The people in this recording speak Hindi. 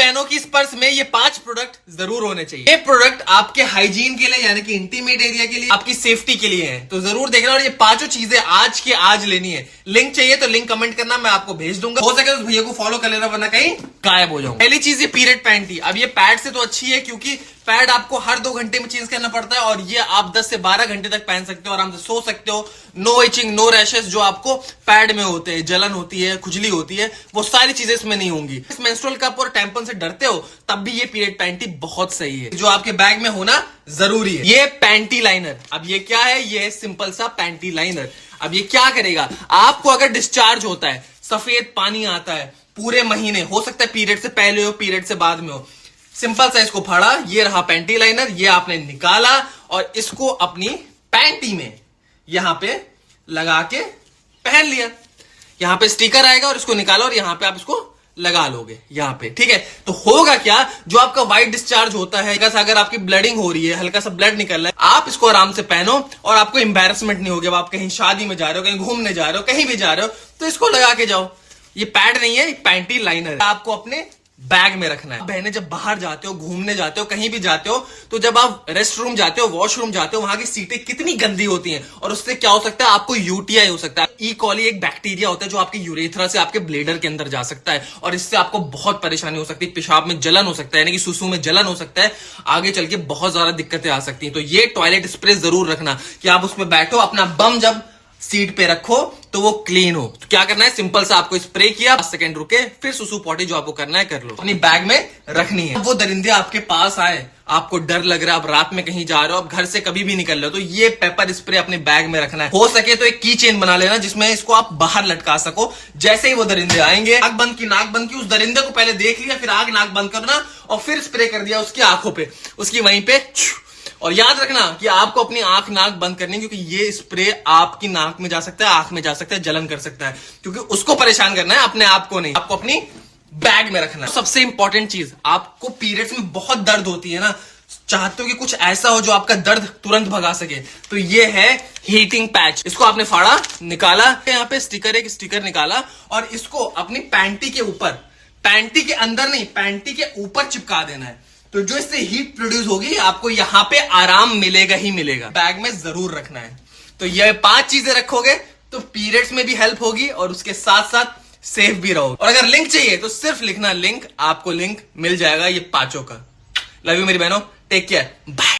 बहनों की इस पर्स में ये 5 प्रोडक्ट जरूर होने चाहिए। ये प्रोडक्ट आपके हाइजीन के लिए यानी कि इंटीमेट एरिया के लिए, आपकी सेफ्टी के लिए है, तो जरूर देखना। और ये 5 चीजें आज के आज लेनी है। लिंक चाहिए तो लिंक कमेंट करना, मैं आपको भेज दूंगा। हो सके तो भैया को फॉलो कर लेना, वरना कहीं गायब हो जाऊंगा। पहली चीज ये पीरियड पैंटी। अब ये पैड से तो अच्छी है क्योंकि पैड आपको हर 2 घंटे में चेंज करना पड़ता है और ये आप 10 से 12 घंटे तक पहन सकते हो, आराम से सो सकते हो। नो इचिंग, नो रैशेस जो आपको पैड में होते हैं, जलन होती है, खुजली होती है, वो सारी चीजें इसमें नहीं होंगी। इस मेंस्ट्रुअल कप और टैम्पन से डरते हो तब भी ये पीरियड पैंटी बहुत सही है, जो आपके बैग में होना जरूरी है। ये पैंटी लाइनर। अब ये क्या है? ये है सिंपल सा पैंटी लाइनर। अब ये क्या करेगा? आपको अगर डिस्चार्ज होता है, सफेद पानी आता है पूरे महीने, हो सकता है पीरियड से पहले हो, पीरियड से बाद में हो, सिंपल सा इसको फाड़ा, ये रहा पैंटी लाइनर, ये आपने निकाला और इसको अपनी पैंटी में यहां पे लगा के पहन लिया। यहां पे स्टिकर आएगा और इसको निकाला और यहां पे आप इसको लगा लोगे यहां पे, ठीक है। तो होगा क्या, जो आपका व्हाइट डिस्चार्ज होता है, अगर आपकी ब्लडिंग हो रही है, हल्का सा ब्लड निकल रहा है, आप इसको आराम से पहनो और आपको एम्बैरेसमेंट नहीं होगी। आप कहीं शादी में जा रहे हो, कहीं घूमने जा रहे हो, कहीं भी जा रहे हो, तो इसको लगा के जाओ। ये पैड नहीं है, पैंटी लाइनर है। आपको अपने बैग में रखना है। बहने जब बाहर जाते हो, घूमने जाते हो, कहीं भी जाते हो, तो जब आप रेस्ट रूम जाते हो, वॉशरूम जाते हो, वहां की सीटें कितनी गंदी होती हैं और उससे क्या हो सकता है? आपको यूटीआई हो सकता है। ई कॉली एक बैक्टीरिया होता है जो आपके यूरेथ्रा से आपके ब्लेडर के अंदर जा सकता है और इससे आपको बहुत परेशानी हो सकती है। पेशाब में जलन हो सकता है, यानी कि सुसु में जलन हो सकता है, आगे चल के बहुत ज्यादा दिक्कतें आ सकती हैं। तो ये टॉयलेट स्प्रे जरूर रखना कि आप उसमें बैठो, अपना बम जब सीट पे रखो तो वो क्लीन हो। तो क्या करना है? सिंपल सा आपको स्प्रे किया, 5 सेकंड रुके, फिर सुसु पॉटी जो आपको करना है कर लो। अपनी बैग में रखनी है। वो दरिंदे आपके पास आए, आपको डर लग रहा है, आप रात में कहीं जा रहे हो, आप घर से कभी भी निकल रहे हो, तो ये पेपर स्प्रे अपने बैग में रखना है। हो सके तो एक की चेन बना लेना जिसमें इसको आप बाहर लटका सको। जैसे ही वो दरिंदे आएंगे, नाक बंद की, उस दरिंदे को पहले देख लिया, फिर आग नाक बंद करना और फिर स्प्रे कर दिया उसकी आंखों पे, उसकी वहीं पे। और याद रखना कि आपको अपनी आंख नाक बंद करनी है क्योंकि ये स्प्रे आपकी नाक में जा सकता है, आंख में जा सकता है, जलन कर सकता है, क्योंकि उसको परेशान करना है, अपने आप को नहीं। आपको अपनी बैग में रखना है। सबसे इंपॉर्टेंट चीज, आपको पीरियड्स में बहुत दर्द होती है ना, चाहते हो कि कुछ ऐसा हो जो आपका दर्द तुरंत भगा सके, तो ये है हीटिंग पैच। इसको आपने फाड़ा, निकाला, यहाँ पे एक स्टिकर निकाला और इसको अपनी पैंटी के ऊपर, पैंटी के अंदर नहीं, पैंटी के ऊपर चिपका देना है। तो जो इससे हीट प्रोड्यूस होगी, आपको यहां पे आराम मिलेगा ही मिलेगा। बैग में जरूर रखना है। तो ये 5 चीजें रखोगे तो पीरियड्स में भी हेल्प होगी और उसके साथ साथ सेफ भी रहोगे। और अगर लिंक चाहिए तो सिर्फ लिखना लिंक, आपको लिंक मिल जाएगा ये 5 का। लव यू मेरी बहनों, टेक केयर, बाय।